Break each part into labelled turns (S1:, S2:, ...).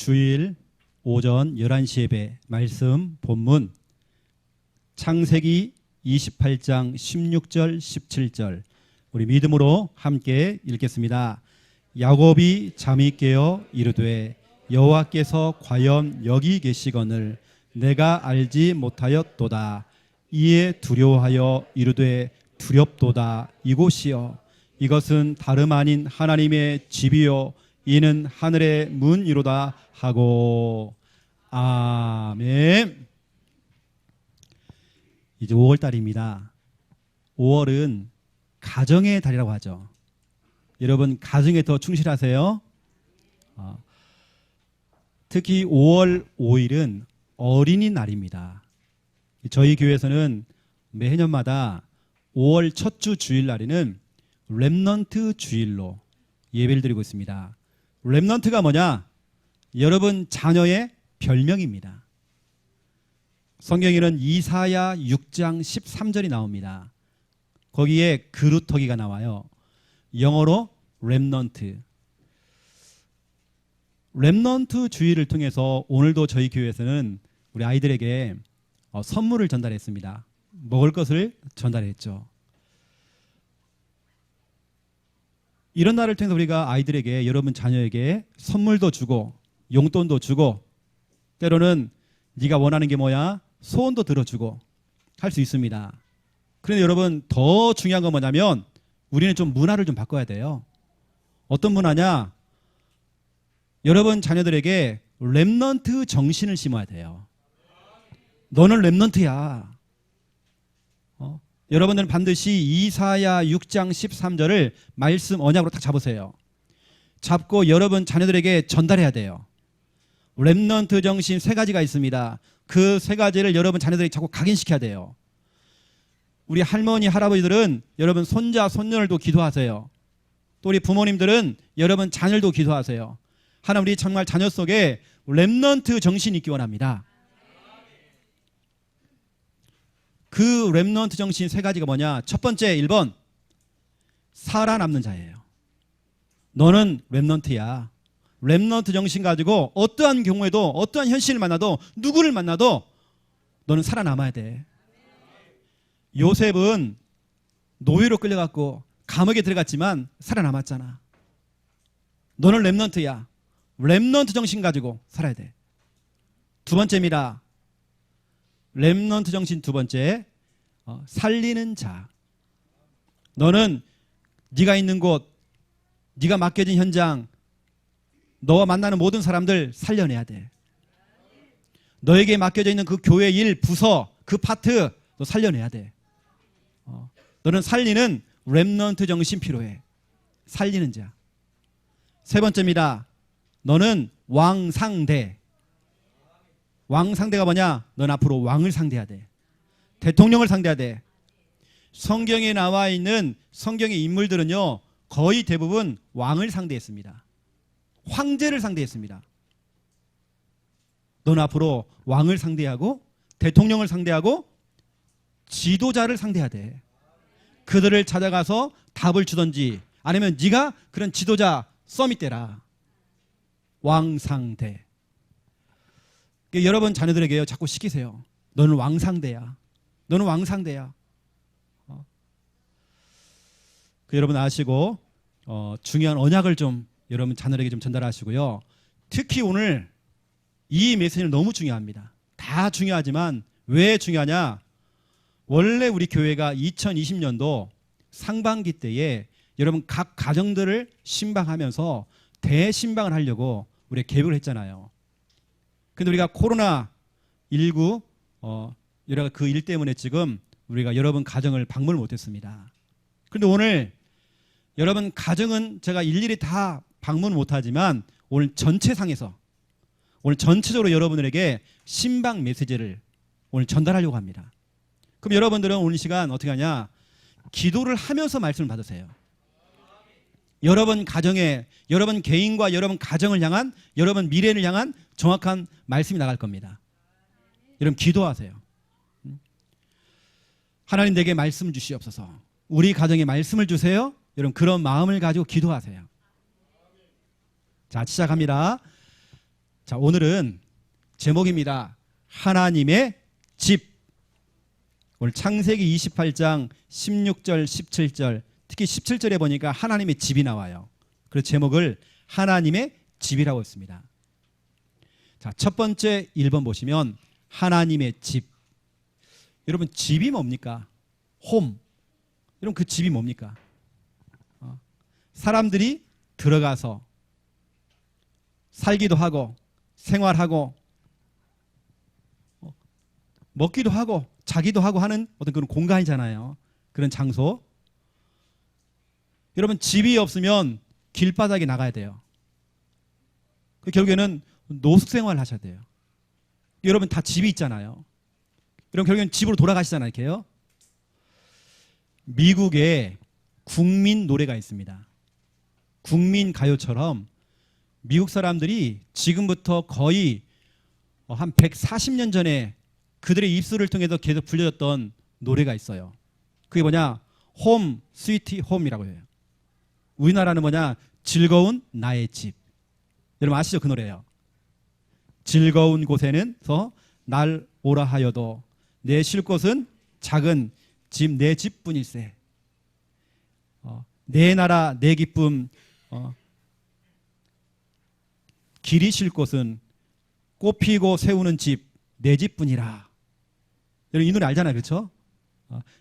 S1: 주일 오전 11시 예배 말씀 본문 창세기 28장 16절 17절 우리 믿음으로 함께 읽겠습니다. 야곱이 잠이 깨어 이르되 여호와께서 과연 여기 계시거늘 내가 알지 못하였도다. 이에 두려워하여 이르되 두렵도다. 이곳이여 이것은 다름 아닌 하나님의 집이요 이는 하늘의 문이로다 하고. 아멘. 이제 5월달입니다. 5월은 가정의 달이라고 하죠. 여러분 가정에 더 충실하세요. 특히 5월 5일은 어린이날입니다. 저희 교회에서는 매년마다 5월 첫 주 주일날에는 렘넌트 주일로 예배를 드리고 있습니다. 렘넌트가 뭐냐? 여러분 자녀의 별명입니다. 성경에는 이사야 6장 13절이 나옵니다. 거기에 그루터기가 나와요. 영어로 렘넌트. 렘넌트 주일을 통해서 오늘도 저희 교회에서는 우리 아이들에게 선물을 전달했습니다. 먹을 것을 전달했죠. 이런 날을 통해서 우리가 아이들에게 여러분 자녀에게 선물도 주고 용돈도 주고 때로는 네가 원하는 게 뭐야? 소원도 들어주고 할 수 있습니다. 그런데 여러분 더 중요한 건 뭐냐면 우리는 좀 문화를 좀 바꿔야 돼요. 어떤 문화냐? 여러분 자녀들에게 렘넌트 정신을 심어야 돼요. 너는 렘넌트야. 여러분들은 반드시 이사야 6장 13절을 말씀 언약으로 딱 잡으세요. 잡고 여러분 자녀들에게 전달해야 돼요. 렘넌트 정신 3가지가 있습니다. 그 3가지를 여러분 자녀들에게 자꾸 각인시켜야 돼요. 우리 할머니 할아버지들은 여러분 손자 손녀를도 기도하세요. 또 우리 부모님들은 여러분 자녀들도 기도하세요. 하나님 우리 정말 자녀 속에 렘넌트 정신이 있기 원합니다. 그 렘넌트 정신 3가지가 뭐냐? 첫 번째 1번 살아남는 자예요. 너는 렘넌트야. 렘넌트 정신 가지고 어떠한 경우에도 어떠한 현실을 만나도 누구를 만나도 너는 살아남아야 돼. 요셉은 노예로 끌려갔고 감옥에 들어갔지만 살아남았잖아. 너는 렘넌트야. 렘넌트 정신 가지고 살아야 돼. 두 번째입니다. 렘넌트 정신 두 번째 살리는 자. 너는 네가 있는 곳, 네가 맡겨진 현장, 너와 만나는 모든 사람들 살려내야 돼. 너에게 맡겨져 있는 그 교회 일, 부서, 그 파트 너 살려내야 돼. 너는 살리는 렘넌트 정신 필요해. 살리는 자. 세 번째입니다. 너는 왕상대. 왕상대가 뭐냐? 넌 앞으로 왕을 상대해야 돼. 대통령을 상대해야 돼. 성경에 나와 있는 성경의 인물들은요 거의 대부분 왕을 상대했습니다. 황제를 상대했습니다. 넌 앞으로 왕을 상대하고 대통령을 상대하고 지도자를 상대해야 돼. 그들을 찾아가서 답을 주던지 아니면 네가 그런 지도자 서밋대라. 왕상대. 여러분 자녀들에게요 자꾸 시키세요. 너는 왕상대야. 너는 왕상대야. 여러분 아시고 중요한 언약을 좀 여러분 자녀에게 좀 전달하시고요. 특히 오늘 이 메시지는 너무 중요합니다. 다 중요하지만 왜 중요하냐? 원래 우리 교회가 2020년도 상반기 때에 여러분 각 가정들을 신방하면서 대신방을 하려고 우리가 계획을 했잖아요. 근데 우리가 코로나19 여러 그 일 때문에 지금 우리가 여러분 가정을 방문을 못했습니다. 그런데 오늘 여러분 가정은 제가 일일이 다 방문을 못하지만 오늘 전체상에서 오늘 전체적으로 여러분들에게 신방 메시지를 오늘 전달하려고 합니다. 그럼 여러분들은 오늘 시간 어떻게 하냐? 기도를 하면서 말씀을 받으세요. 여러분 가정에 여러분 개인과 여러분 가정을 향한 여러분 미래를 향한 정확한 말씀이 나갈 겁니다. 여러분 기도하세요. 하나님 내게 말씀 주시옵소서. 우리 가정에 말씀을 주세요. 여러분 그런 마음을 가지고 기도하세요. 자, 시작합니다. 자, 오늘은 제목입니다. 하나님의 집. 오늘 창세기 28장 16절, 17절, 특히 17절에 보니까 하나님의 집이 나와요. 그래서 제목을 하나님의 집이라고 했습니다. 자, 첫 번째 1번 보시면 하나님의 집. 여러분, 집이 뭡니까? 홈. 여러분, 그 집이 뭡니까? 사람들이 들어가서 살기도 하고 생활하고 먹기도 하고 자기도 하고 하는 어떤 그런 공간이잖아요. 그런 장소. 여러분, 집이 없으면 길바닥에 나가야 돼요. 결국에는 노숙 생활을 하셔야 돼요. 여러분 다 집이 있잖아요. 여러분 결국에는 집으로 돌아가시잖아요. 이렇게요. 미국에 국민 노래가 있습니다. 국민 가요처럼 미국 사람들이 지금부터 거의 한 140년 전에 그들의 입술을 통해서 계속 불려졌던 노래가 있어요. 그게 뭐냐? 홈 스위트 홈이라고 해요. 우리나라는 뭐냐? 즐거운 나의 집. 여러분 아시죠? 그 노래예요. 즐거운 곳에는서 날 오라 하여도 내 쉴 곳은 작은 집 내 집뿐일세. 내 나라 내 기쁨 길이 쉴 곳은 꽃 피고 세우는 집 내 집뿐이라. 여러분 이 노래 알잖아요. 그렇죠?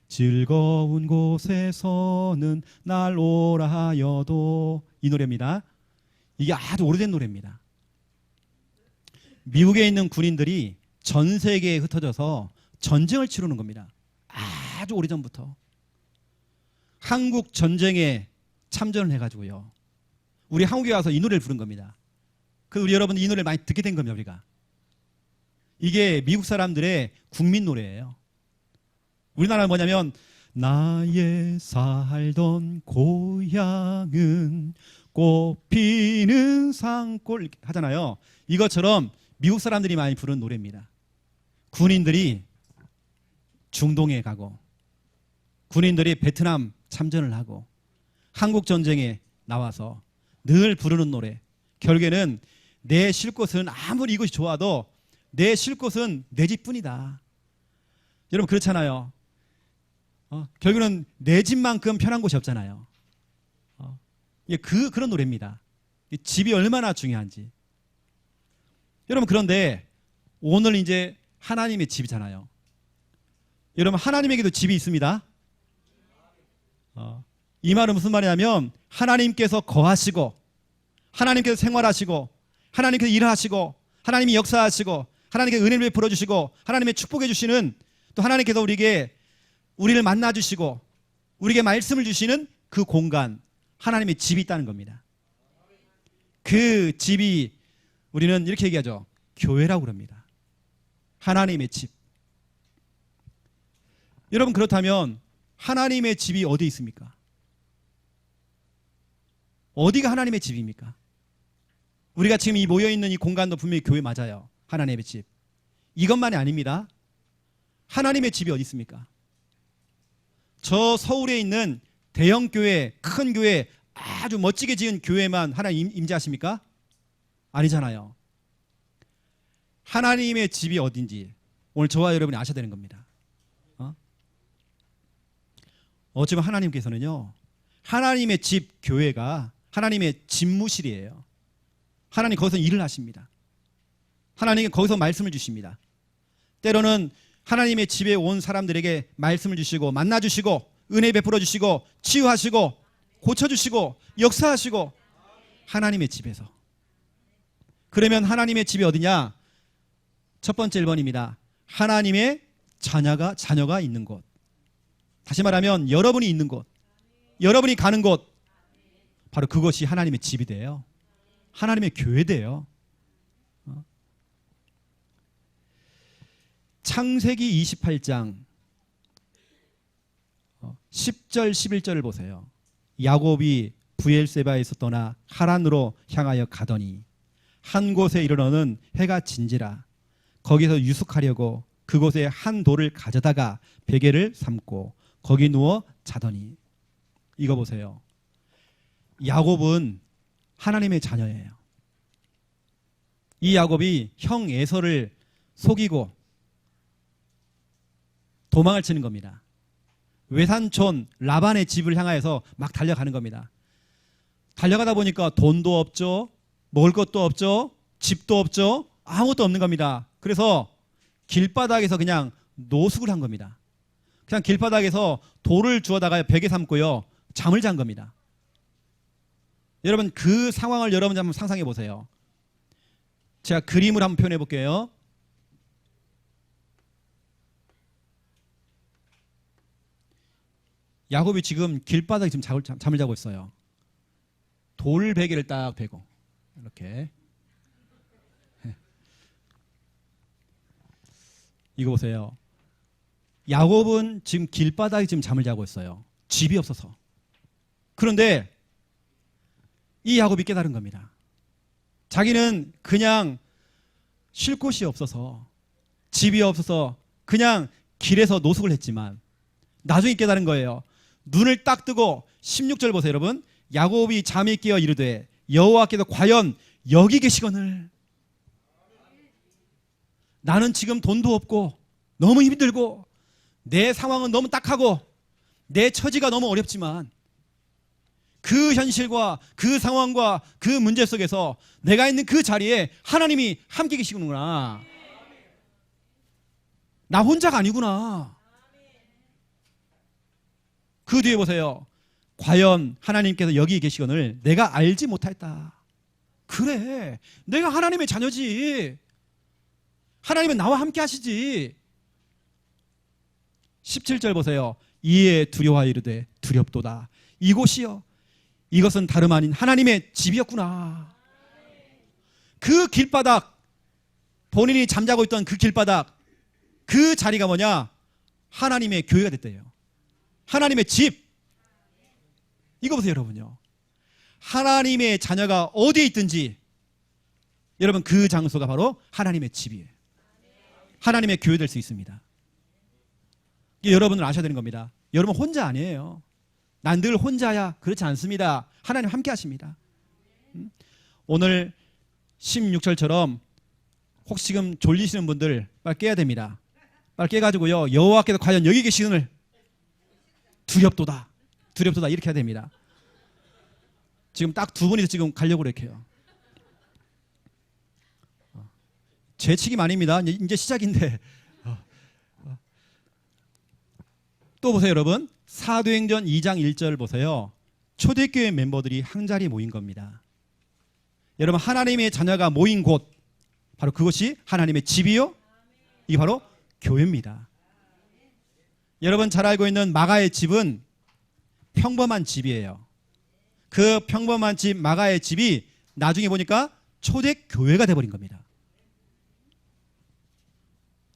S1: 즐거운 곳에서는 날 오라 하여도, 이 노래입니다. 이게 아주 오래된 노래입니다. 미국에 있는 군인들이 전 세계에 흩어져서 전쟁을 치르는 겁니다. 아주 오래전부터. 한국 전쟁에 참전을 해가지고요. 우리 한국에 와서 이 노래를 부른 겁니다. 그 우리 여러분 이 노래를 많이 듣게 된 겁니다. 우리가. 이게 미국 사람들의 국민 노래예요. 우리나라는 뭐냐면 나의 살던 고향은 꽃피는 산골 이렇게 하잖아요. 이것처럼 미국 사람들이 많이 부르는 노래입니다. 군인들이 중동에 가고 군인들이 베트남 참전을 하고 한국 전쟁에 나와서 늘 부르는 노래. 결국에는 내 쉴 곳은 아무리 이곳이 좋아도 내 쉴 곳은 내 집뿐이다. 여러분 그렇잖아요. 결국에는 내 집만큼 편한 곳이 없잖아요. 그런 노래입니다. 집이 얼마나 중요한지. 여러분 그런데 오늘 이제 하나님의 집이잖아요. 여러분 하나님에게도 집이 있습니다. 이 말은 무슨 말이냐면 하나님께서 거하시고 하나님께서 생활하시고 하나님께서 일하시고 하나님이 역사하시고 하나님께서 은혜를 베풀어 주시고 하나님의 축복해 주시는, 또 하나님께서 우리를 만나 주시고 우리에게 말씀을 주시는 그 공간, 하나님의 집이 있다는 겁니다. 그 집이 우리는 이렇게 얘기하죠. 교회라고 그럽니다. 하나님의 집. 여러분 그렇다면 하나님의 집이 어디 있습니까? 어디가 하나님의 집입니까? 우리가 지금 이 모여있는 이 공간도 분명히 교회 맞아요. 하나님의 집. 이것만이 아닙니다. 하나님의 집이 어디 있습니까? 저 서울에 있는 대형 교회, 큰 교회, 아주 멋지게 지은 교회만 하나님 임재하십니까? 아니잖아요. 하나님의 집이 어딘지 오늘 저와 여러분이 아셔야 되는 겁니다. 어쩌면 하나님께서는요, 하나님의 집 교회가 하나님의 집무실이에요. 하나님 거기서 일을 하십니다. 하나님이 거기서 말씀을 주십니다. 때로는 하나님의 집에 온 사람들에게 말씀을 주시고 만나 주시고 은혜 베풀어 주시고 치유하시고 고쳐주시고 역사하시고, 하나님의 집에서. 그러면 하나님의 집이 어디냐? 첫 번째 1번입니다. 하나님의 자녀가 있는 곳. 다시 말하면 여러분이 있는 곳, 여러분이 가는 곳, 바로 그것이 하나님의 집이 돼요. 하나님의 교회 돼요. 창세기 28장 10절 11절을 보세요. 야곱이 브엘세바에서 떠나 하란으로 향하여 가더니 한 곳에 이르러는 해가 진지라. 거기서 유숙하려고 그곳에 한 돌을 가져다가 베개를 삼고 거기 누워 자더니. 이거 보세요. 야곱은 하나님의 자녀예요. 이 야곱이 형 에서를 속이고 도망을 치는 겁니다. 외산촌 라반의 집을 향하여서 막 달려가는 겁니다. 달려가다 보니까 돈도 없죠, 먹을 것도 없죠, 집도 없죠, 아무것도 없는 겁니다. 그래서 길바닥에서 그냥 노숙을 한 겁니다. 그냥 길바닥에서 돌을 주워다가 벽에 삼고요, 잠을 잔 겁니다. 여러분, 그 상황을 여러분 한번 상상해 보세요. 제가 그림을 한번 표현해 볼게요. 야곱이 지금 길바닥에 지금 잠을 자고 있어요. 돌 베개를 딱 베고 이렇게. 이거 보세요. 야곱은 지금 길바닥에 지금 잠을 자고 있어요. 집이 없어서. 그런데 이 야곱이 깨달은 겁니다. 자기는 그냥 쉴 곳이 없어서, 집이 없어서 그냥 길에서 노숙을 했지만 나중에 깨달은 거예요. 눈을 딱 뜨고 16절 보세요, 여러분. 야곱이 잠이 깨어 이르되 여호와께서 과연 여기 계시거늘. 나는 지금 돈도 없고 너무 힘들고 내 상황은 너무 딱하고 내 처지가 너무 어렵지만 그 현실과 그 상황과 그 문제 속에서 내가 있는 그 자리에 하나님이 함께 계시구나. 나 혼자가 아니구나. 그 뒤에 보세요. 과연 하나님께서 여기 계시거늘 내가 알지 못하였다. 그래, 내가 하나님의 자녀지. 하나님은 나와 함께 하시지. 17절 보세요. 이에 두려워하여 이르되 두렵도다. 이곳이요, 이것은 다름 아닌 하나님의 집이었구나. 그 길바닥, 본인이 잠자고 있던 그 길바닥, 그 자리가 뭐냐? 하나님의 교회가 됐대요. 하나님의 집. 이거 보세요, 여러분요. 하나님의 자녀가 어디에 있든지 여러분, 그 장소가 바로 하나님의 집이에요. 하나님의 교회 될 수 있습니다. 이게 여러분을 아셔야 되는 겁니다. 여러분 혼자 아니에요. 난 늘 혼자야. 그렇지 않습니다. 하나님 함께 하십니다. 오늘 16절처럼 혹시 지금 졸리시는 분들 빨리 깨야 됩니다. 빨리 깨가지고요, 여호와께서 과연 여기 계시거늘 두렵도다. 두렵도다. 이렇게 해야 됩니다. 지금 딱 두 분이서 지금 가려고 이렇게 해요. 제 책임 아닙니다. 이제 시작인데. 또 보세요, 여러분. 사도행전 2장 1절 보세요. 초대교회 멤버들이 한자리에 모인 겁니다. 여러분, 하나님의 자녀가 모인 곳, 바로 그것이 하나님의 집이요, 이게 바로 교회입니다. 여러분 잘 알고 있는 마가의 집은 평범한 집이에요. 그 평범한 집, 마가의 집이 나중에 보니까 초대교회가 돼버린 겁니다.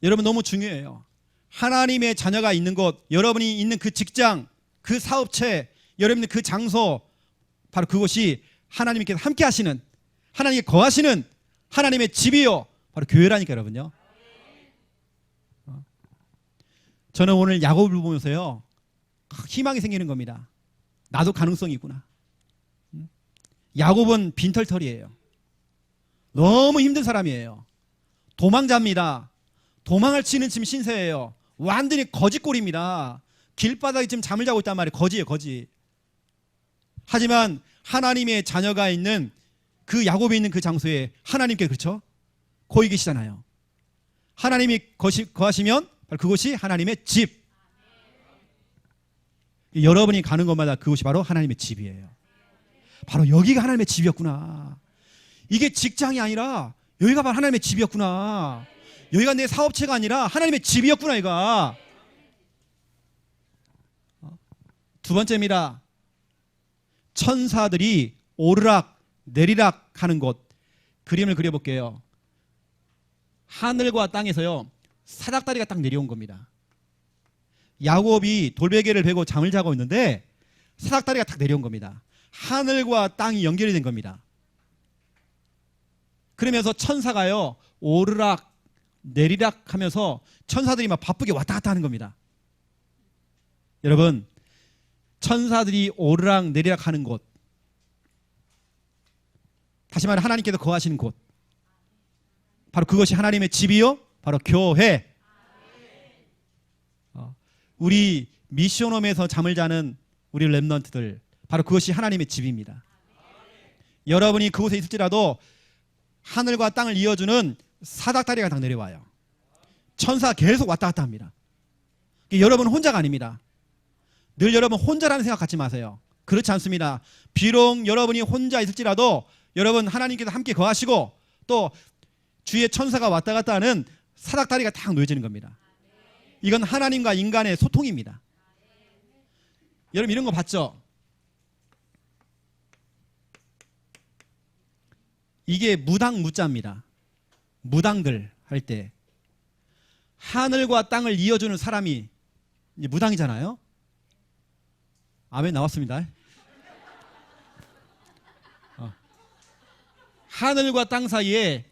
S1: 여러분, 너무 중요해요. 하나님의 자녀가 있는 곳, 여러분이 있는 그 직장, 그 사업체, 여러분의 그 장소, 바로 그것이 하나님께서 함께 하시는, 하나님께 거하시는 하나님의 집이요, 바로 교회라니까 여러분요. 저는 오늘 야곱을 보면서요, 희망이 생기는 겁니다. 나도 가능성이 있구나. 야곱은 빈털털이에요. 너무 힘든 사람이에요. 도망자입니다. 도망을 치는 지금 신세예요. 완전히 거지꼴입니다. 길바닥에 지금 잠을 자고 있단 말이에요. 거지예요, 거지. 하지만 하나님의 자녀가 있는 그 야곱이 있는 그 장소에 하나님께, 그렇죠? 거기 계시잖아요. 하나님이 거하시면 그것이 하나님의 집. 여러분이 가는 곳마다 그것이 바로 하나님의 집이에요. 바로 여기가 하나님의 집이었구나. 이게 직장이 아니라 여기가 바로 하나님의 집이었구나. 여기가 내 사업체가 아니라 하나님의 집이었구나, 이가. 두 번째입니다. 천사들이 오르락 내리락 하는 곳. 그림을 그려볼게요. 하늘과 땅에서요, 사닥다리가 딱 내려온 겁니다. 야곱이 돌베개를 베고 잠을 자고 있는데 사닥다리가 딱 내려온 겁니다. 하늘과 땅이 연결이 된 겁니다. 그러면서 천사가요, 오르락 내리락 하면서 천사들이 막 바쁘게 왔다 갔다 하는 겁니다. 여러분, 천사들이 오르락 내리락 하는 곳, 다시 말해 하나님께서 거하시는 곳, 바로 그것이 하나님의 집이요, 바로 교회. 우리 미션홈에서 잠을 자는 우리 렘넌트들, 바로 그것이 하나님의 집입니다. 여러분이 그곳에 있을지라도 하늘과 땅을 이어주는 사닥다리가 딱 내려와요. 천사가 계속 왔다 갔다 합니다. 여러분 혼자가 아닙니다. 늘 여러분 혼자라는 생각 갖지 마세요. 그렇지 않습니다. 비록 여러분이 혼자 있을지라도 여러분 하나님께서 함께 거하시고 또 주의 천사가 왔다 갔다 하는 사닥다리가 딱 놓여지는 겁니다. 이건 하나님과 인간의 소통입니다. 여러분 이런 거 봤죠? 이게 무당 무자입니다. 무당들 할 때 하늘과 땅을 이어주는 사람이 이제 무당이잖아요. 아멘 나왔습니다. 하늘과 땅 사이에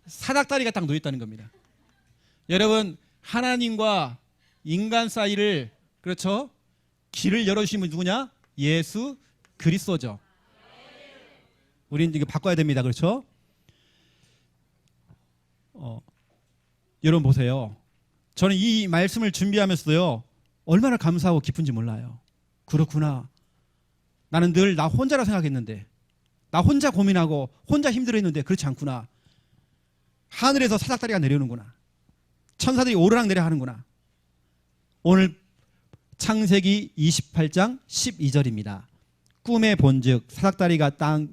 S1: 사닥다리가 딱 놓여있다는 겁니다. 여러분 하나님과 인간 사이를 그렇죠? 길을 열어주신 분 누구냐? 예수 그리스도죠. 우리는 이거 바꿔야 됩니다. 그렇죠? 여러분 보세요. 저는 이 말씀을 준비하면서도요 얼마나 감사하고 기쁜지 몰라요. 그렇구나. 나는 늘 나 혼자라 생각했는데, 나 혼자 고민하고 혼자 힘들어했는데 그렇지 않구나. 하늘에서 사닥다리가 내려오는구나. 천사들이 오르락내리락 하는구나. 오늘 창세기 28장 12절입니다. 꿈에 본즉 사닥다리가 땅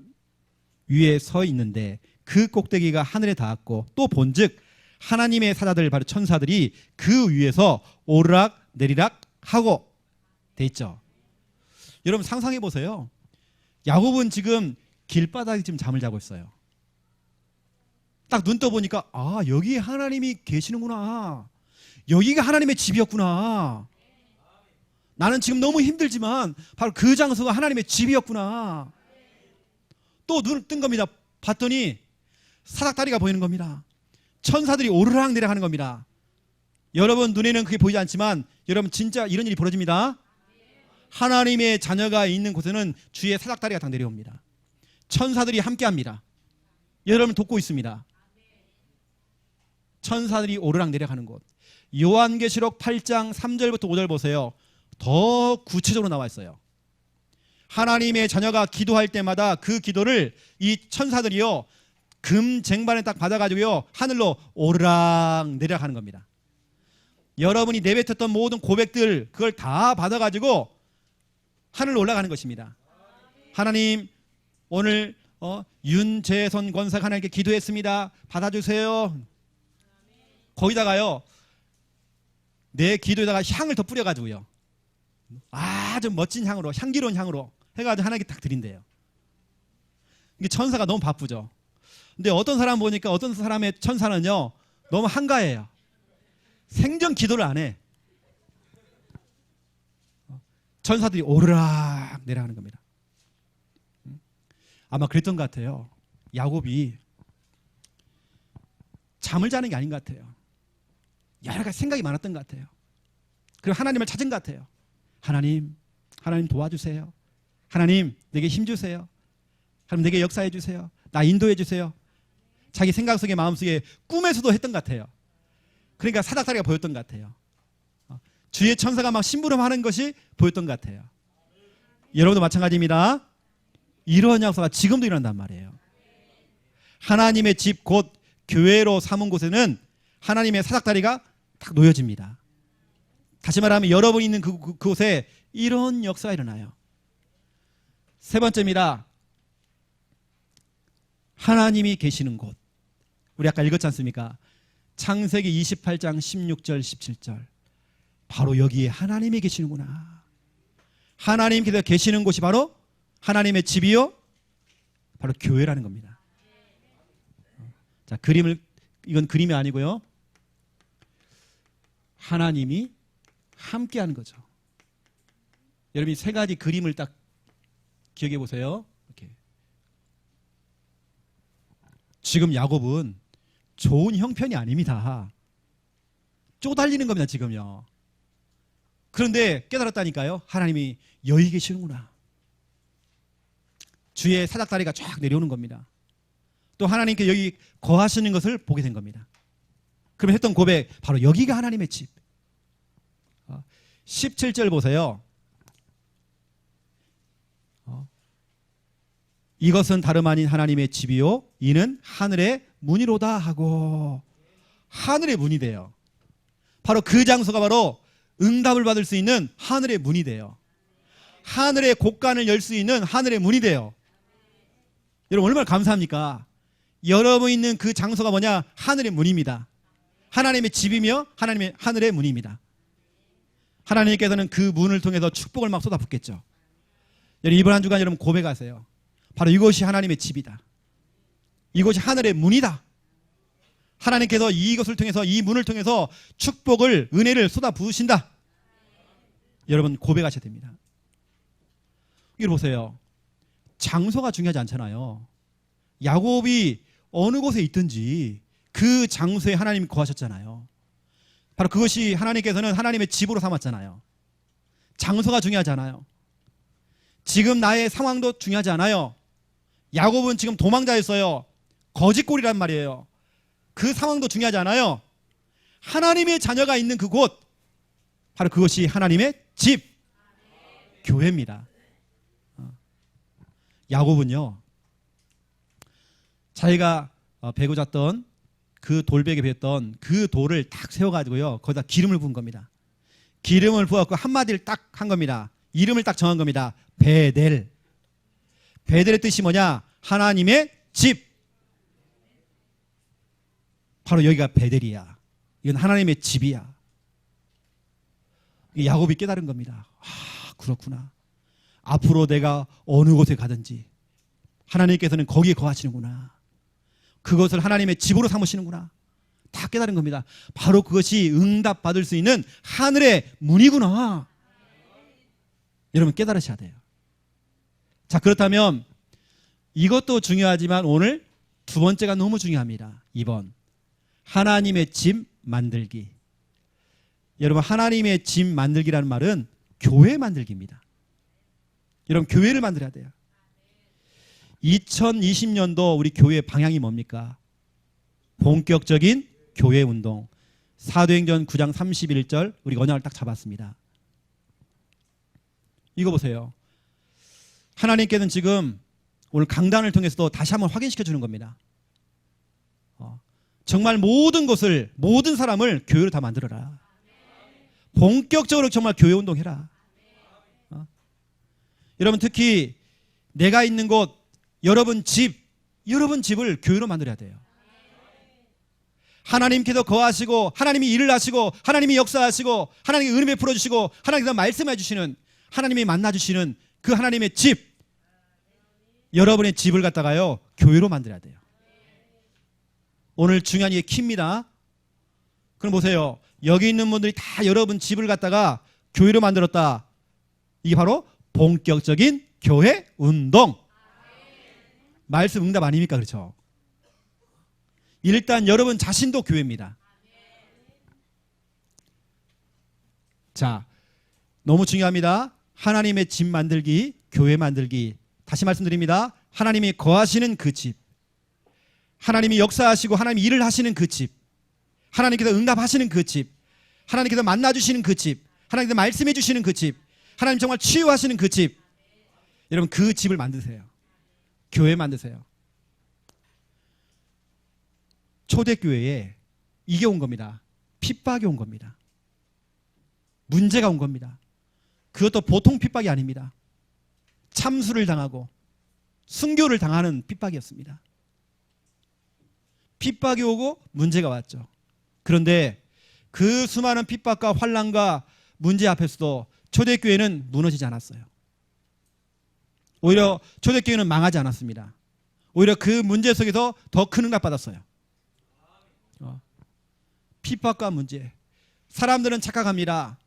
S1: 위에 서 있는데 그 꼭대기가 하늘에 닿았고 또 본즉 하나님의 사자들 바로 천사들이 그 위에서 오르락 내리락 하고 돼 있죠. 여러분 상상해 보세요. 야곱은 지금 길바닥에 지금 잠을 자고 있어요. 딱 눈 떠보니까 아 여기에 하나님이 계시는구나. 여기가 하나님의 집이었구나. 나는 지금 너무 힘들지만 바로 그 장소가 하나님의 집이었구나. 또 눈을 뜬 겁니다. 봤더니 사닥다리가 보이는 겁니다. 천사들이 오르락 내리락 하는 겁니다. 여러분 눈에는 그게 보이지 않지만 여러분 진짜 이런 일이 벌어집니다. 하나님의 자녀가 있는 곳에는 주의 사닥다리가 다 내려옵니다. 천사들이 함께합니다. 여러분을 돕고 있습니다. 천사들이 오르락 내리락 하는 곳. 요한계시록 8장 3절부터 5절 보세요. 더 구체적으로 나와 있어요. 하나님의 자녀가 기도할 때마다 그 기도를 이 천사들이요 금 쟁반에 딱 받아가지고요 하늘로 오르락 내리락 하는 겁니다. 여러분이 내뱉었던 모든 고백들 그걸 다 받아가지고 하늘로 올라가는 것입니다. 하나님 오늘 윤재선 권사가 하나님께 기도했습니다. 받아주세요. 거기다가요 내 기도에다가 향을 더 뿌려가지고요 아주 멋진 향으로 향기로운 향으로 해가지고 하나님께 딱 드린대요. 이게 천사가 너무 바쁘죠. 근데 어떤 사람 보니까 어떤 사람의 천사는요 너무 한가해요. 생전 기도를 안 해. 천사들이 오르락 내려가는 겁니다. 아마 그랬던 것 같아요. 야곱이 잠을 자는 게 아닌 것 같아요. 여러 가지 생각이 많았던 것 같아요. 그리고 하나님을 찾은 것 같아요. 하나님 도와주세요. 하나님 내게 힘 주세요. 하나님 내게 역사해 주세요. 나 인도해 주세요. 자기 생각 속에 마음속에 꿈에서도 했던 것 같아요. 그러니까 사닥다리가 보였던 것 같아요. 주의 천사가 막 심부름하는 것이 보였던 것 같아요. 여러분도 마찬가지입니다. 이런 약속가 지금도 일어난단 말이에요. 하나님의 집 곧 교회로 삼은 곳에는 하나님의 사닥다리가 딱 놓여집니다. 다시 말하면 여러분이 있는 그곳에 이런 역사가 일어나요. 세 번째입니다. 하나님이 계시는 곳. 우리 아까 읽었지 않습니까? 창세기 28장 16절 17절. 바로 여기에 하나님이 계시는구나. 하나님께서 계시는 곳이 바로 하나님의 집이요 바로 교회라는 겁니다. 자, 이건 그림이 아니고요. 하나님이 함께하는 거죠. 여러분이 세 가지 그림을 딱 기억해 보세요. 이렇게. 지금 야곱은 좋은 형편이 아닙니다. 쪼달리는 겁니다, 지금요. 그런데 깨달았다니까요. 하나님이 여기 계시는구나. 주의 사닥다리가 쫙 내려오는 겁니다. 또 하나님께 여기 거하시는 것을 보게 된 겁니다. 그러면 했던 고백, 바로 여기가 하나님의 집. 17절 보세요. 이것은 다름 아닌 하나님의 집이요 이는 하늘의 문이로다 하고, 하늘의 문이 돼요. 바로 그 장소가 바로 응답을 받을 수 있는 하늘의 문이 돼요. 하늘의 곳간을 열 수 있는 하늘의 문이 돼요. 여러분 얼마나 감사합니까? 여러분 있는 그 장소가 뭐냐? 하늘의 문입니다. 하나님의 집이며 하늘의 문입니다. 하나님께서는 그 문을 통해서 축복을 막 쏟아붓겠죠. 여러분 이번 한 주간 여러분 고백하세요. 바로 이것이 하나님의 집이다. 이것이 하늘의 문이다. 하나님께서 이것을 통해서, 이 문을 통해서 축복을, 은혜를 쏟아부으신다. 여러분 고백하셔야 됩니다. 이걸 보세요. 장소가 중요하지 않잖아요. 야곱이 어느 곳에 있든지 그 장소에 하나님이 거하셨잖아요. 바로 그것이 하나님께서는 하나님의 집으로 삼았잖아요. 장소가 중요하지 않아요. 지금 나의 상황도 중요하지 않아요. 야곱은 지금 도망자였어요. 거짓골이란 말이에요. 그 상황도 중요하지 않아요. 하나님의 자녀가 있는 그곳, 바로 그것이 하나님의 집, 교회입니다. 야곱은요, 자기가 베고 잤던 그 돌베개 베었던 그 돌을 딱 세워가지고요, 거기다 기름을 부은 겁니다. 기름을 부어갖고 한마디를 딱 한 겁니다. 이름을 딱 정한 겁니다. 베델. 베델의 뜻이 뭐냐? 하나님의 집. 바로 여기가 베델이야. 이건 하나님의 집이야. 야곱이 깨달은 겁니다. 아, 그렇구나. 앞으로 내가 어느 곳에 가든지 하나님께서는 거기에 거하시는구나. 그것을 하나님의 집으로 삼으시는구나. 다 깨달은 겁니다. 바로 그것이 응답받을 수 있는 하늘의 문이구나. 여러분 깨달으셔야 돼요. 자, 그렇다면 이것도 중요하지만 오늘 두 번째가 너무 중요합니다. 2번. 하나님의 집 만들기. 여러분 하나님의 집 만들기라는 말은 교회 만들기입니다. 여러분 교회를 만들어야 돼요. 2020년도 우리 교회의 방향이 뭡니까? 본격적인 교회 운동. 사도행전 9장 31절 우리 언약을 딱 잡았습니다. 이거 보세요. 하나님께서는 지금 오늘 강단을 통해서도 다시 한번 확인시켜 주는 겁니다. 정말 모든 것을, 모든 사람을 교회로 다 만들어라. 본격적으로 정말 교회 운동해라. 여러분 특히 내가 있는 곳, 여러분 집을 교회로 만들어야 돼요. 하나님께서 거하시고 하나님이 일을 하시고 하나님이 역사하시고 하나님이 은혜 베풀어 주시고 하나님께서 말씀해 주시는, 하나님이 만나 주시는 그 하나님의 집, 여러분의 집을 갖다가요 교회로 만들어야 돼요. 오늘 중요한 게 키입니다. 그럼 보세요. 여기 있는 분들이 다 여러분 집을 갖다가 교회로 만들었다. 이게 바로 본격적인 교회 운동. 말씀 응답 아닙니까? 그렇죠? 일단 여러분 자신도 교회입니다. 자, 너무 중요합니다. 하나님의 집 만들기, 교회 만들기. 다시 말씀드립니다. 하나님이 거하시는 그 집, 하나님이 역사하시고 하나님이 일을 하시는 그 집, 하나님께서 응답하시는 그 집, 하나님께서 만나주시는 그 집, 하나님께서 말씀해 주시는 그 집, 하나님 정말 치유하시는 그 집. 여러분 그 집을 만드세요. 교회 만드세요. 초대교회에 이게 온 겁니다. 핍박이 온 겁니다. 문제가 온 겁니다. 그것도 보통 핍박이 아닙니다. 참수를 당하고 순교를 당하는 핍박이었습니다. 핍박이 오고 문제가 왔죠. 그런데 그 수많은 핍박과 환난과 문제 앞에서도 초대교회는 무너지지 않았어요. 오히려 초대교회는 망하지 않았습니다. 오히려 그 문제 속에서 더 큰 응답 받았어요. 핍박과 문제. 사람들은 착각합니다.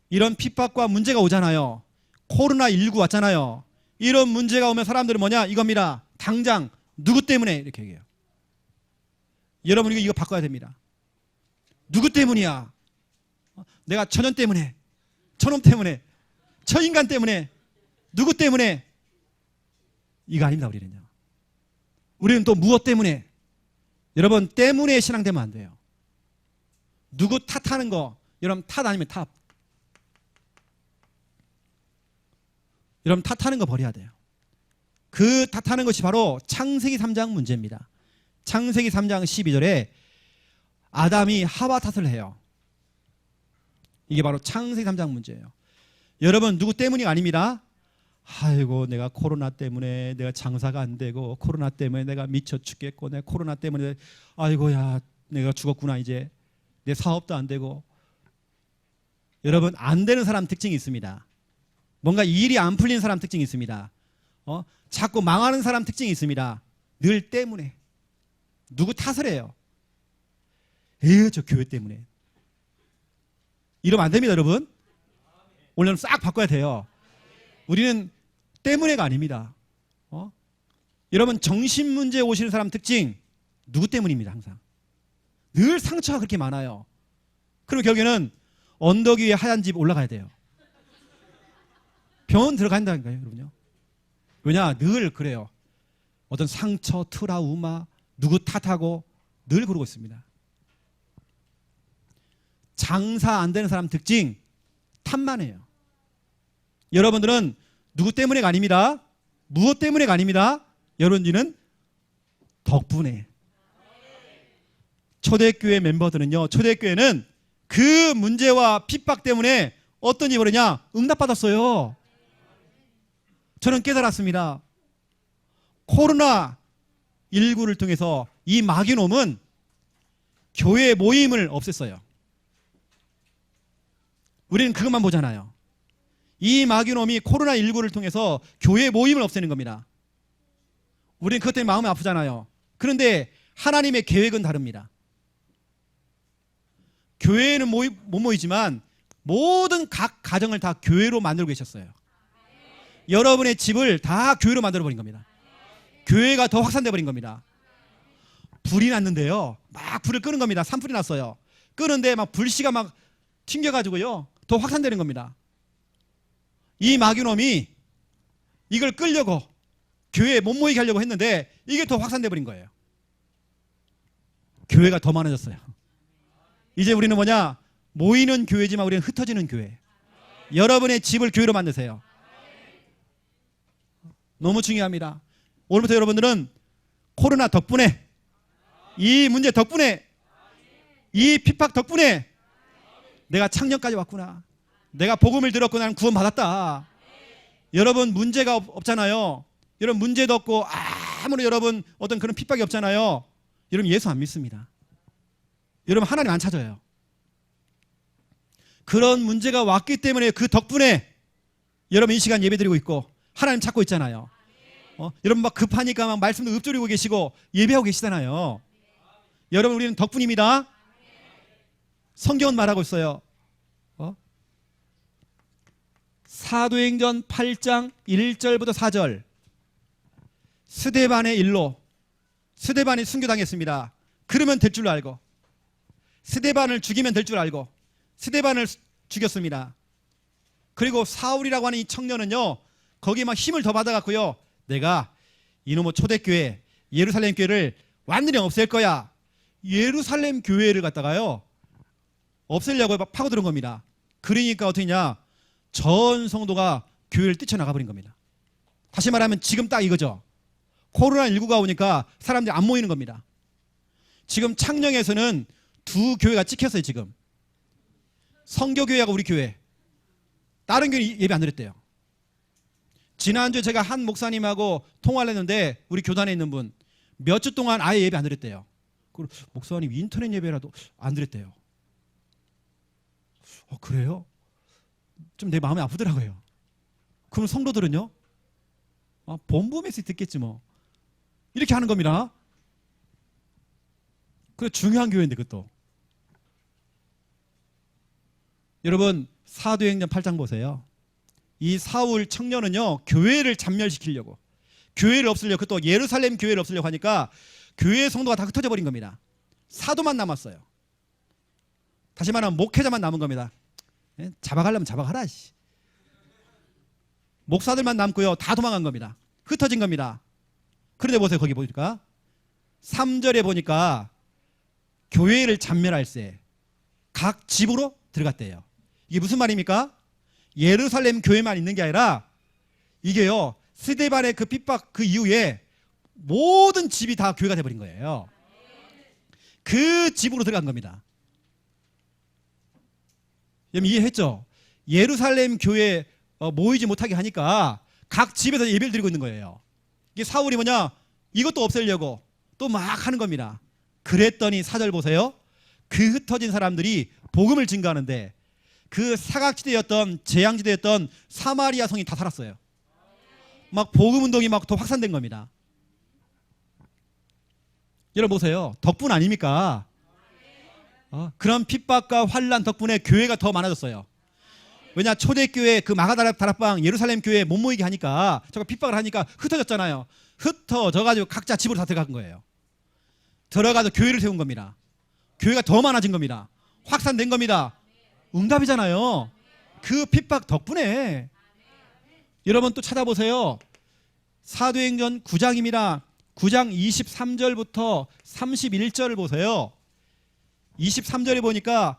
S1: 이런 핍박과 문제가 오잖아요. 코로나19 왔잖아요. 이런 문제가 오면 사람들은 뭐냐? 이겁니다. 당장 누구 때문에 이렇게 얘기해요. 여러분 이거 바꿔야 됩니다. 누구 때문이야? 내가 천연 때문에, 천놈 때문에, 저 인간 때문에, 누구 때문에? 이거 아닙니다. 우리는요. 우리는 또 무엇 때문에? 여러분, 때문에 신앙되면 안 돼요. 누구 탓하는 거, 여러분 탓 아니면 탑. 여러분 탓하는 거 버려야 돼요. 그 탓하는 것이 바로 창세기 3장 문제입니다. 창세기 3장 12절에 아담이 하와 탓을 해요. 이게 바로 창세기 3장 문제예요. 여러분 누구 때문이 아닙니다. 아이고 내가 코로나 때문에 내가 장사가 안 되고 코로나 때문에 내가 미쳐 죽겠고 내가 코로나 때문에 아이고야 내가 죽었구나 이제 내 사업도 안 되고. 여러분 안 되는 사람 특징이 있습니다. 뭔가 일이 안 풀리는 사람 특징이 있습니다. 자꾸 망하는 사람 특징이 있습니다. 늘 때문에. 누구 탓을 해요. 에휴 저 교회 때문에. 이러면 안 됩니다 여러분. 오늘은 싹 바꿔야 돼요. 우리는 때문에가 아닙니다. 여러분 정신 문제 오시는 사람 특징 누구 때문입니다. 항상 늘 상처가 그렇게 많아요. 그럼 결국에는 언덕 위에 하얀 집 올라가야 돼요. 병원 들어간다니까요 여러분요. 왜냐 늘 그래요. 어떤 상처 트라우마 누구 탓하고 늘 그러고 있습니다. 장사 안 되는 사람 특징 탓만 해요. 여러분들은 누구 때문에가 아닙니다. 무엇 때문에가 아닙니다. 여러분들은 덕분에. 초대교회 멤버들은요. 초대교회는 그 문제와 핍박 때문에 어떤 일이 벌어냐 응답받았어요. 저는 깨달았습니다. 코로나19를 통해서 이 마귀놈은 교회 모임을 없앴어요. 우리는 그것만 보잖아요. 이 마귀놈이 코로나19를 통해서 교회 모임을 없애는 겁니다. 우리는 그것 때문에 마음이 아프잖아요. 그런데 하나님의 계획은 다릅니다. 교회는 못 모이지만 모든 각 가정을 다 교회로 만들고 계셨어요. 여러분의 집을 다 교회로 만들어버린 겁니다. 교회가 더 확산돼 버린 겁니다. 불이 났는데요. 막 불을 끄는 겁니다. 산불이 났어요. 끄는데 막 불씨가 막 튕겨가지고요. 더 확산되는 겁니다. 이 마귀놈이 이걸 끌려고 교회에 못 모이게 하려고 했는데 이게 더 확산돼 버린 거예요. 교회가 더 많아졌어요. 이제 우리는 뭐냐? 모이는 교회지만 우리는 흩어지는 교회. 여러분의 집을 교회로 만드세요. 너무 중요합니다. 오늘부터 여러분들은 코로나 덕분에 이 문제 덕분에 이 핍박 덕분에 내가 창녕까지 왔구나. 내가 복음을 들었고 나는 구원받았다. 여러분 문제가 없잖아요. 여러분 문제도 없고 아무런 여러분 어떤 그런 핍박이 없잖아요. 여러분 예수 안 믿습니다. 여러분 하나님 안 찾아요. 그런 문제가 왔기 때문에 그 덕분에 여러분 이 시간 예배드리고 있고 하나님 찾고 있잖아요. 여러분 막 급하니까 막 말씀도 읊조리고 계시고 예배하고 계시잖아요. 여러분 우리는 덕분입니다. 성경은 말하고 있어요. 사도행전 8장 1절부터 4절 스데반의 일로 스데반이 순교당했습니다. 그러면 될 줄 알고 스데반을 죽이면 될 줄 알고 스데반을 죽였습니다. 그리고 사울이라고 하는 이 청년은요 거기에 막 힘을 더 받아갖고요 내가 이놈의 초대교회 예루살렘 교회를 완전히 없앨 거야. 예루살렘 교회를 갖다가요 없애려고 막 파고드는 겁니다. 그러니까 어떻게 했냐 전 성도가 교회를 뛰쳐나가 버린 겁니다. 다시 말하면 지금 딱 이거죠. 코로나19가 오니까 사람들이 안 모이는 겁니다. 지금 창녕에서는 두 교회가 찍혔어요. 지금 성교교회하고 우리 교회. 다른 교회 예배 안 드렸대요. 지난주에 제가 한 목사님하고 통화를 했는데 우리 교단에 있는 분 몇 주 동안 아예 예배 안 드렸대요. 목사님 인터넷 예배라도 안 드렸대요. 그래요? 좀 내 마음이 아프더라고요. 그럼 성도들은요? 본부 메시지 듣겠지 뭐. 이렇게 하는 겁니다. 그 중요한 교회인데 그것도. 여러분 사도행전 8장 보세요. 이 사울 청년은요 교회를 잠멸시키려고 교회를 없애려고 또 예루살렘 교회를 없애려고 하니까 교회 성도가 다 흩어져 버린 겁니다. 사도만 남았어요. 다시 말하면 목회자만 남은 겁니다. 잡아가려면 잡아가라. 목사들만 남고요 다 도망간 겁니다. 흩어진 겁니다. 그런데 보세요. 거기 보니까 3절에 보니까 교회를 잔멸할 새 각 집으로 들어갔대요. 이게 무슨 말입니까? 예루살렘 교회만 있는 게 아니라 이게요, 스데반의 그 핍박 그 이후에 모든 집이 다 교회가 돼버린 거예요. 그 집으로 들어간 겁니다. 여러분 이해했죠? 예루살렘 교회에 모이지 못하게 하니까 각 집에서 예배를 드리고 있는 거예요. 이게 사울이 뭐냐? 이것도 없애려고 또 막 하는 겁니다. 그랬더니 4절 보세요. 그 흩어진 사람들이 복음을 증거하는데 그 사각지대였던 재앙지대였던 사마리아 성이 다 살았어요. 막 복음 운동이 막 더 확산된 겁니다. 여러분 보세요. 덕분 아닙니까? 그런 핍박과 환난 덕분에 교회가 더 많아졌어요. 왜냐? 초대교회 그 마가다락방 예루살렘 교회에 못 모이게 하니까 저거 핍박을 하니까 흩어졌잖아요. 흩어져가지고 각자 집으로 다 들어간 거예요. 들어가서 교회를 세운 겁니다. 교회가 더 많아진 겁니다. 확산된 겁니다. 응답이잖아요. 그 핍박 덕분에. 여러분 또 찾아보세요. 사도행전 9장입니다. 9장 23절부터 31절을 보세요. 23절에 보니까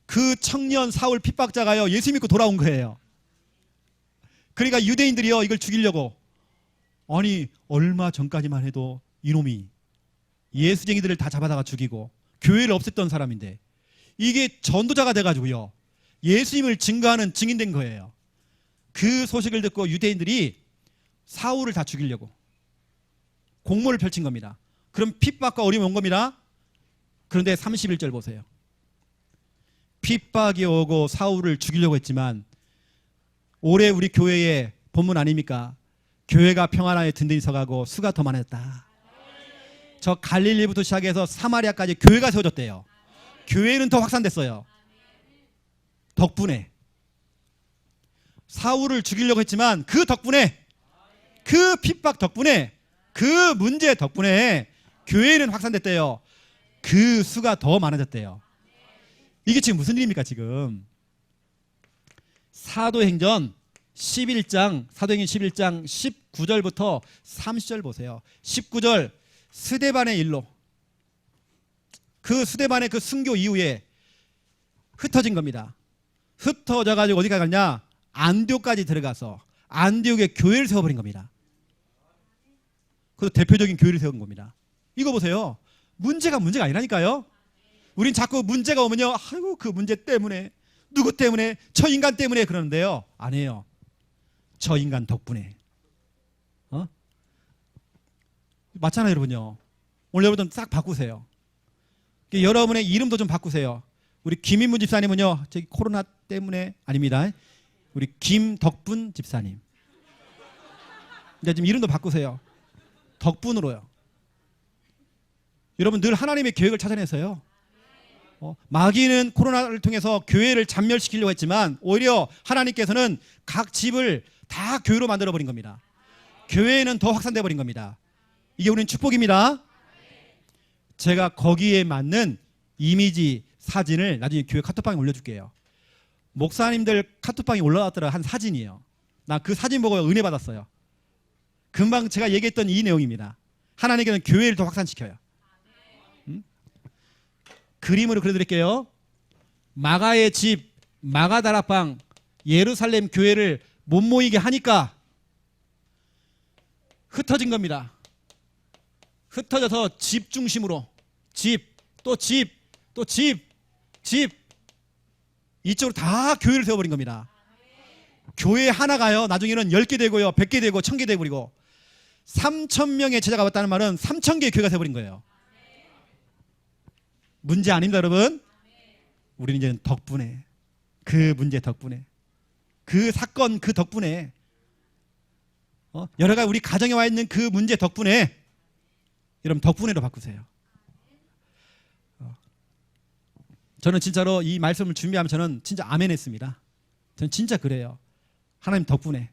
S1: 그 청년 사울 핍박자가요, 예수 믿고 돌아온 거예요. 그러니까 유대인들이요, 이걸 죽이려고. 아니 얼마 전까지만 해도 이놈이 예수쟁이들을 다 잡아다가 죽이고 교회를 없앴던 사람인데 이게 전도자가 돼가지고요, 예수님을 증거하는 증인된 거예요. 그 소식을 듣고 유대인들이 사울을 다 죽이려고 공모를 펼친 겁니다. 그럼 핍박과 어려움이 온 겁니다. 그런데 31절 보세요. 핍박이 오고 사울을 죽이려고 했지만 올해 우리 교회의 본문 아닙니까? 교회가 평안하게 든든히 서가고 수가 더 많아졌다. 저 갈릴리부터 시작해서 사마리아까지 교회가 세워졌대요. 교회는 더 확산됐어요. 덕분에. 사울을 죽이려고 했지만 그 덕분에, 그 핍박 덕분에, 그 문제 덕분에 교회는 확산됐대요. 그 수가 더 많아졌대요. 이게 지금 무슨 일입니까 지금? 사도행전 11장 19절부터 30절 보세요. 19절 스데반의 일로, 그 스데반의 그 순교 이후에 흩어진 겁니다. 흩어져 가지고 어디 가냐? 안디옥까지 들어가서 안디옥에 교회를 세워버린 겁니다. 그래서 대표적인 교회를 세운 겁니다. 이거 보세요. 문제가 아니라니까요. 우린 자꾸 문제가 오면요, 아이고 그 문제 때문에, 누구 때문에, 저 인간 때문에 그러는데요. 아니에요. 저 인간 덕분에. 맞잖아요 여러분요. 오늘 여러분 싹 바꾸세요. 여러분의 이름도 좀 바꾸세요. 우리 김인문 집사님은요, 저기 코로나 때문에 아닙니다. 우리 김덕분 집사님. 이제 지금 이름도 바꾸세요. 덕분으로요. 여러분 늘 하나님의 계획을 찾아내세요. 마귀는 코로나를 통해서 교회를 잔멸시키려고 했지만 오히려 하나님께서는 각 집을 다 교회로 만들어버린 겁니다. 교회는 더 확산돼 버린 겁니다. 이게 우리는 축복입니다. 제가 거기에 맞는 이미지 사진을 나중에 교회 카톡방에 올려줄게요. 목사님들 카톡방에 올라왔더라 한 사진이에요. 나 그 사진 보고 은혜 받았어요. 금방 제가 얘기했던 이 내용입니다. 하나님께서는 교회를 더 확산시켜요. 그림으로 그려드릴게요. 마가의 집, 마가다락방, 예루살렘 교회를 못 모이게 하니까 흩어진 겁니다. 흩어져서 집 중심으로 집, 또 집, 또 집, 집 이쪽으로 다 교회를 세워버린 겁니다. 교회 하나가요 나중에는 10개 되고요, 100개 되고 1000개 되고, 그리고 3000명의 제자가 왔다는 말은 3000개의 교회가 세워버린 거예요. 문제 아닙니다 여러분. 우리는 이제는 덕분에, 그 문제 덕분에, 그 사건 그 덕분에, 여러 가지 우리 가정에 와 있는 그 문제 덕분에, 여러분 덕분에로 바꾸세요. 저는 진짜로 이 말씀을 준비하면 저는 진짜 아멘 했습니다. 저는 진짜 그래요. 하나님 덕분에.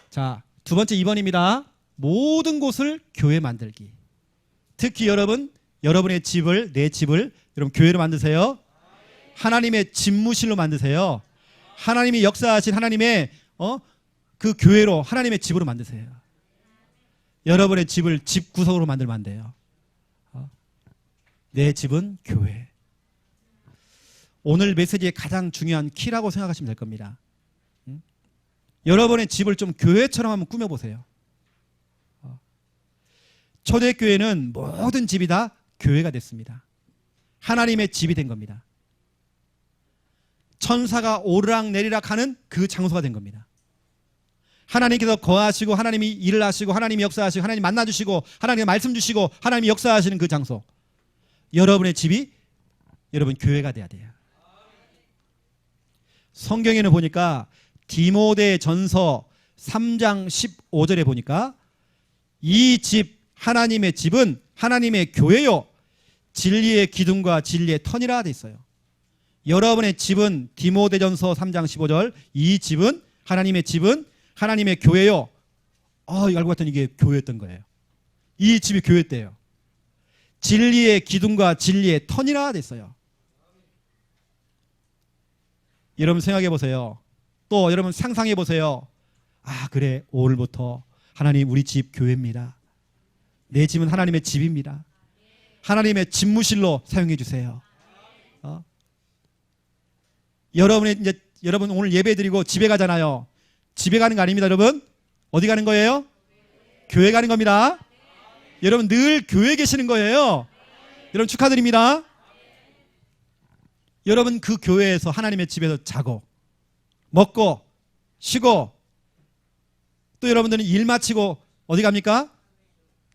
S1: 자, 두 번째 2번입니다. 모든 곳을 교회 만들기. 특히 여러분의 집을, 내 집을 여러분 교회로 만드세요. 하나님의 집무실로 만드세요. 하나님이 역사하신 하나님의 그 교회로, 하나님의 집으로 만드세요. 여러분의 집을 집구석으로 만들면 안 돼요. 내 집은 교회. 오늘 메시지의 가장 중요한 키라고 생각하시면 될 겁니다. 여러분의 집을 좀 교회처럼 한번 꾸며보세요. 초대교회는 모든 집이 다 교회가 됐습니다. 하나님의 집이 된 겁니다. 천사가 오르락 내리락 하는 그 장소가 된 겁니다. 하나님께서 거하시고 하나님이 일을 하시고 하나님이 역사하시고 하나님이 만나주시고 하나님이 말씀 주시고 하나님이 역사하시는 그 장소. 여러분의 집이 여러분 교회가 돼야 돼요. 성경에는 보니까 디모데전서 3장 15절에 보니까 이 집 하나님의 집은 하나님의 교회요 진리의 기둥과 진리의 터니라 돼 있어요. 여러분의 집은 디모데전서 3장 15절 이 집은 하나님의 집은 하나님의 교회요. 알고 봤더니 이게 교회였던 거예요. 이 집이 교회였대요. 진리의 기둥과 진리의 터니라 돼 있어요. 여러분 생각해 보세요. 또 여러분 상상해 보세요. 그래 오늘부터 하나님 우리 집 교회입니다. 내 집은 하나님의 집입니다. 하나님의 집무실로 사용해 주세요. 여러분 오늘 예배 드리고 집에 가잖아요. 집에 가는 거 아닙니다, 여러분. 어디 가는 거예요? 교회 가는 겁니다. 여러분 늘 교회에 계시는 거예요. 여러분 축하드립니다. 여러분 그 교회에서 하나님의 집에서 자고 먹고 쉬고 또 여러분들은 일 마치고 어디 갑니까?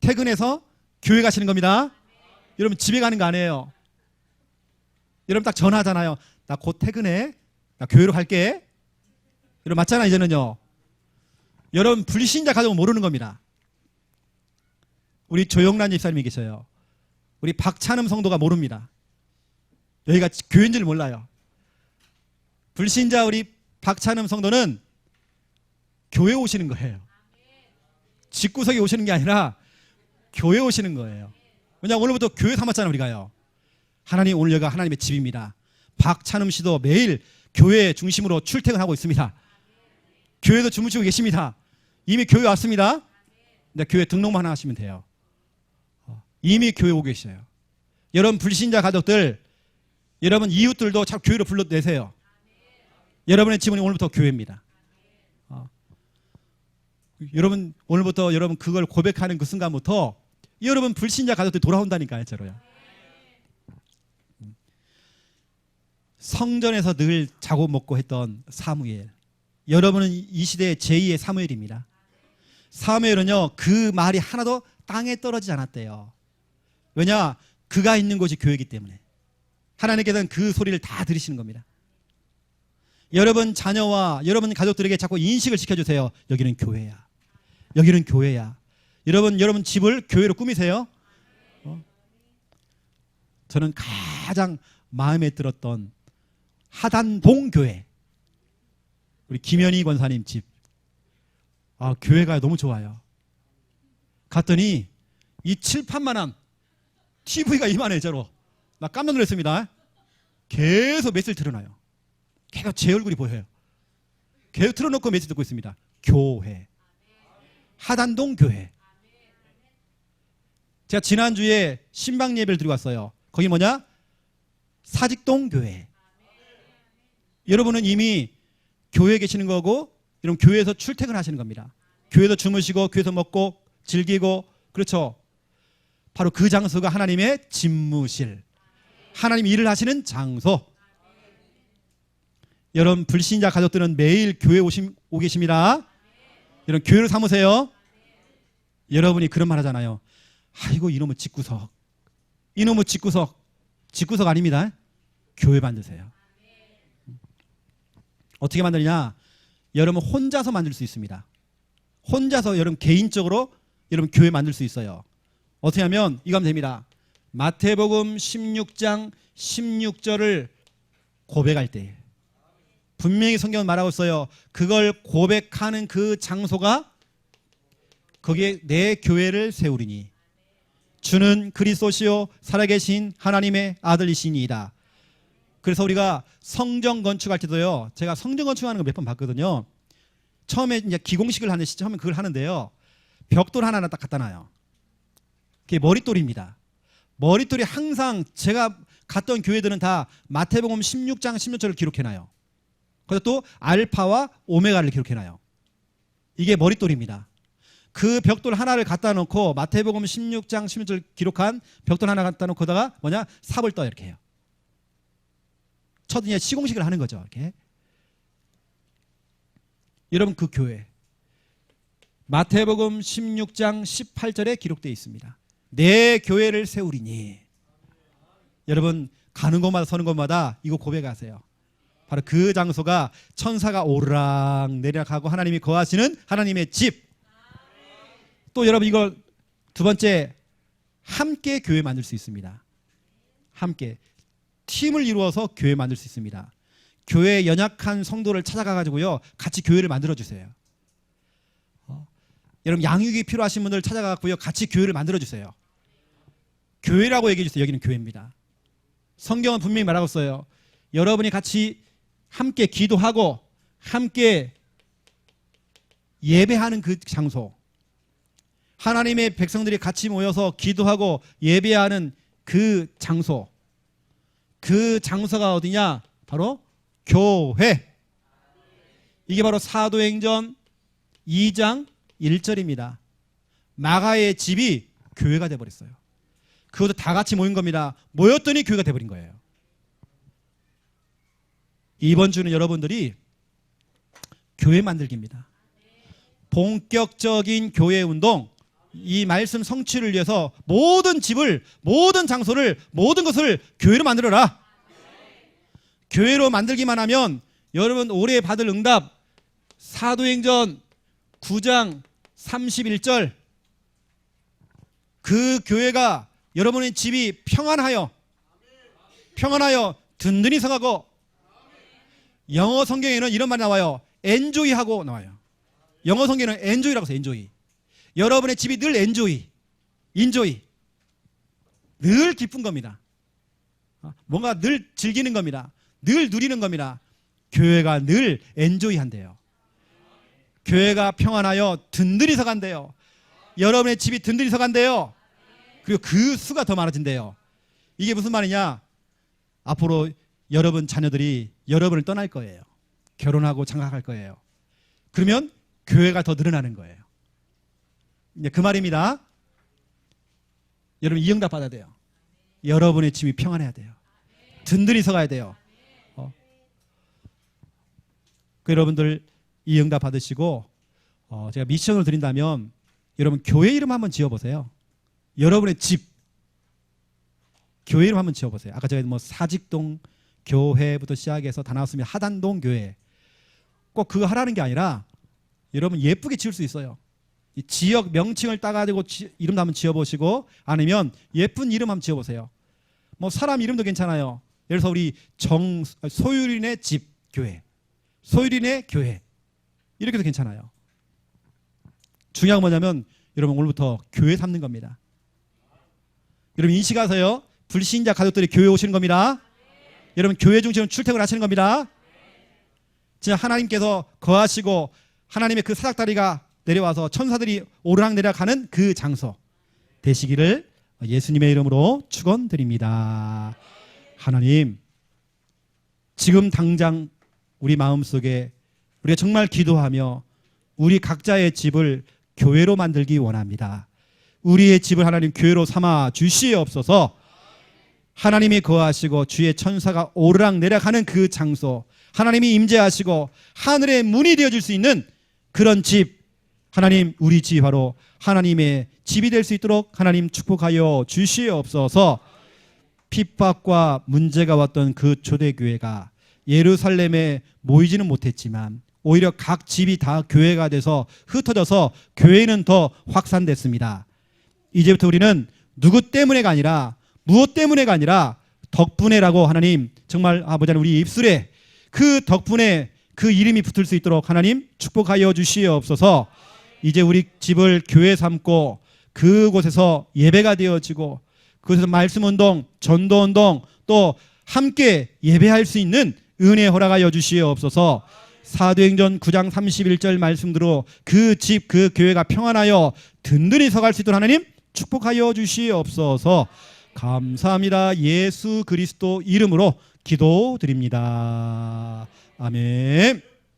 S1: 퇴근해서 교회 가시는 겁니다. 여러분 집에 가는 거 아니에요. 여러분 딱 전화하잖아요. 나 곧 퇴근해. 나 교회로 갈게. 여러분 맞잖아 이제는요. 여러분 불신자 가족은 모르는 겁니다. 우리 조영란 집사님이 계셔요. 우리 박찬음 성도가 모릅니다. 여기가 교회인 줄 몰라요. 불신자 우리 박찬음 성도는 교회 오시는 거예요. 집구석에 오시는 게 아니라 교회 오시는 거예요. 왜냐하면 오늘부터 교회 삼았잖아요 우리가요. 하나님 오늘 여기가 하나님의 집입니다. 박찬음 씨도 매일 교회 중심으로 출퇴근하고 있습니다. 교회도 주무시고 계십니다. 이미 교회 왔습니다. 근데 교회 등록만 하시면 돼요. 이미 교회 오고 계셔요. 여러분 불신자 가족들 여러분 이웃들도 참 교회로 불러내세요. 여러분의 집은 오늘부터 교회입니다. 여러분 오늘부터 여러분 그걸 고백하는 그 순간부터 여러분 불신자 가족들이 돌아온다니까요. 저로요. 성전에서 늘 자고 먹고 했던 사무엘. 여러분은 이 시대의 제2의 사무엘입니다. 사무엘은요 그 말이 하나도 땅에 떨어지지 않았대요. 왜냐? 그가 있는 곳이 교회이기 때문에. 하나님께서는 그 소리를 다 들으시는 겁니다. 여러분 자녀와 여러분 가족들에게 자꾸 인식을 시켜주세요. 여기는 교회야. 여기는 교회야. 여러분 집을 교회로 꾸미세요. 저는 가장 마음에 들었던 하단동 교회. 우리 김현희 권사님 집. 교회가 너무 좋아요. 갔더니 이 칠판만한 TV가 이만해 저로. 나 깜짝 놀랐습니다. 계속 메시지를 틀어놔요. 계속 제 얼굴이 보여요. 계속 틀어놓고 메시지 듣고 있습니다. 교회. 하단동 교회. 제가 지난주에 신방 예배를 드리고 왔어요. 거기 뭐냐? 사직동 교회. 여러분은 이미 교회에 계시는 거고 여러분 교회에서 출퇴근하시는 겁니다. 교회에서 주무시고 교회에서 먹고 즐기고 그렇죠. 바로 그 장소가 하나님의 집무실. 하나님이 일을 하시는 장소. 여러분 불신자 가족들은 매일 교회에 오고 계십니다. 여러분 교회를 삼으세요. 여러분이 그런 말 하잖아요. 아이고 이놈의 집구석. 이놈의 집구석. 집구석 아닙니다. 교회 만드세요. 어떻게 만드냐? 여러분 혼자서 만들 수 있습니다. 혼자서 여러분 개인적으로 여러분 교회 만들 수 있어요. 어떻게 하면 이거 하면 됩니다. 마태복음 16장 16절을 고백할 때 분명히 성경은 말하고 있어요. 그걸 고백하는 그 장소가 거기에 내 교회를 세우리니 주는 그리스도시요 살아계신 하나님의 아들이시니이다. 그래서 우리가 성전 건축할 때도요. 제가 성전 건축하는 거 몇 번 봤거든요. 처음에 이제 기공식을 하는 시점에 그걸 하는데요. 벽돌 하나 딱 갖다 놔요. 그게 머릿돌입니다. 머릿돌이 항상 제가 갔던 교회들은 다 마태복음 16장 16절을 기록해놔요. 그래서 또 알파와 오메가를 기록해놔요. 이게 머릿돌입니다. 그 벽돌 하나를 갖다 놓고 마태복음 16장 16절 기록한 벽돌 하나 갖다 놓고 다가 뭐냐? 삽을 떠 이렇게 해요. 첫 이제 시공식을 하는 거죠. 이렇게. 여러분 그 교회 마태복음 16장 18절에 기록되어 있습니다. 내 교회를 세우리니. 여러분 가는 곳마다 서는 곳마다 이거 고백하세요. 바로 그 장소가 천사가 오르락 내리락하고 하나님이 거하시는 하나님의 집. 또 여러분 이거 두 번째, 함께 교회 만들 수 있습니다. 함께 팀을 이루어서 교회 만들 수 있습니다. 교회 연약한 성도를 찾아가 가지고요 같이 교회를 만들어 주세요. 여러분 양육이 필요하신 분들 찾아가 갖고요 같이 교회를 만들어 주세요. 교회라고 얘기해 주세요. 여기는 교회입니다. 성경은 분명히 말하고 있어요. 여러분이 같이 함께 기도하고 함께 예배하는 그 장소, 하나님의 백성들이 같이 모여서 기도하고 예배하는 그 장소, 그 장소가 어디냐? 바로 교회. 이게 바로 사도행전 2장 1절입니다. 마가의 집이 교회가 돼버렸어요. 그것도 다 같이 모인 겁니다. 모였더니 교회가 돼버린 거예요. 이번 주는 여러분들이 교회 만들기입니다. 본격적인 교회 운동, 이 말씀 성취를 위해서 모든 집을, 모든 장소를, 모든 것을 교회로 만들어라. 교회로 만들기만 하면 여러분 올해 받을 응답 사도행전 9장 31절, 그 교회가 여러분의 집이 평안하여 든든히 서가고, 영어 성경에는 이런 말이 나와요. 엔조이하고 나와요. 영어 성경에는 엔조이라고 해서 엔조이. 여러분의 집이 늘 인조이. 늘 기쁜 겁니다. 뭔가 늘 즐기는 겁니다. 늘 누리는 겁니다. 교회가 늘 엔조이 한대요. 교회가 평안하여 든든히 서간대요. 여러분의 집이 든든히 서간대요. 그리고 그 수가 더 많아진대요. 이게 무슨 말이냐? 앞으로 여러분 자녀들이 여러분을 떠날 거예요. 결혼하고 장가갈 거예요. 그러면 교회가 더 늘어나는 거예요. 이제 그 말입니다. 여러분 이 응답 받아야 돼요. 여러분의 집이 평안해야 돼요. 든든히 서가야 돼요. 그 여러분들 이 응답 받으시고 제가 미션을 드린다면 여러분 교회 이름 한번 지어보세요. 여러분의 집 교회 이름 한번 지어보세요. 아까 제가 뭐 사직동 교회부터 시작해서 다 나왔으면 하단동 교회, 꼭 그거 하라는 게 아니라 여러분 예쁘게 지을 수 있어요. 이 지역 명칭을 따가지고 이름도 한번 지어보시고, 아니면 예쁜 이름 한번 지어보세요. 뭐 사람 이름도 괜찮아요. 예를 들어서 우리 소유린의 집 교회, 소유린의 교회, 이렇게 해도 괜찮아요. 중요한 건 뭐냐면 여러분 오늘부터 교회 삼는 겁니다. 여러분 인식하세요. 불신자 가족들이 교회 오시는 겁니다. 여러분 교회 중심으로 출퇴근을 하시는 겁니다. 진짜 하나님께서 거하시고 하나님의 그 사닥다리가 내려와서 천사들이 오르락내리락하는 그 장소 되시기를 예수님의 이름으로 축원드립니다. 하나님, 지금 당장 우리 마음속에 우리가 정말 기도하며 우리 각자의 집을 교회로 만들기 원합니다. 우리의 집을 하나님 교회로 삼아 주시옵소서. 하나님이 거하시고 주의 천사가 오르락내리락하는 그 장소, 하나님이 임재하시고 하늘의 문이 되어줄 수 있는 그런 집, 하나님 우리 집이 바로 하나님의 집이 될 수 있도록 하나님 축복하여 주시옵소서. 핍박과 문제가 왔던 그 초대교회가 예루살렘에 모이지는 못했지만 오히려 각 집이 다 교회가 돼서 흩어져서 교회는 더 확산됐습니다. 이제부터 우리는 누구 때문에가 아니라, 무엇 때문에가 아니라 덕분에라고 하나님 정말 아버지 우리 입술에 그 덕분에 그 이름이 붙을 수 있도록 하나님 축복하여 주시옵소서. 이제 우리 집을 교회 삼고 그곳에서 예배가 되어지고 그곳에서 말씀운동, 전도운동, 또 함께 예배할 수 있는 은혜 허락하여 주시옵소서. 사도행전 9장 31절 말씀대로 그 집, 그 교회가 평안하여 든든히 서갈 수 있도록 하나님 축복하여 주시옵소서. 감사합니다. 예수 그리스도 이름으로 기도드립니다. 아멘.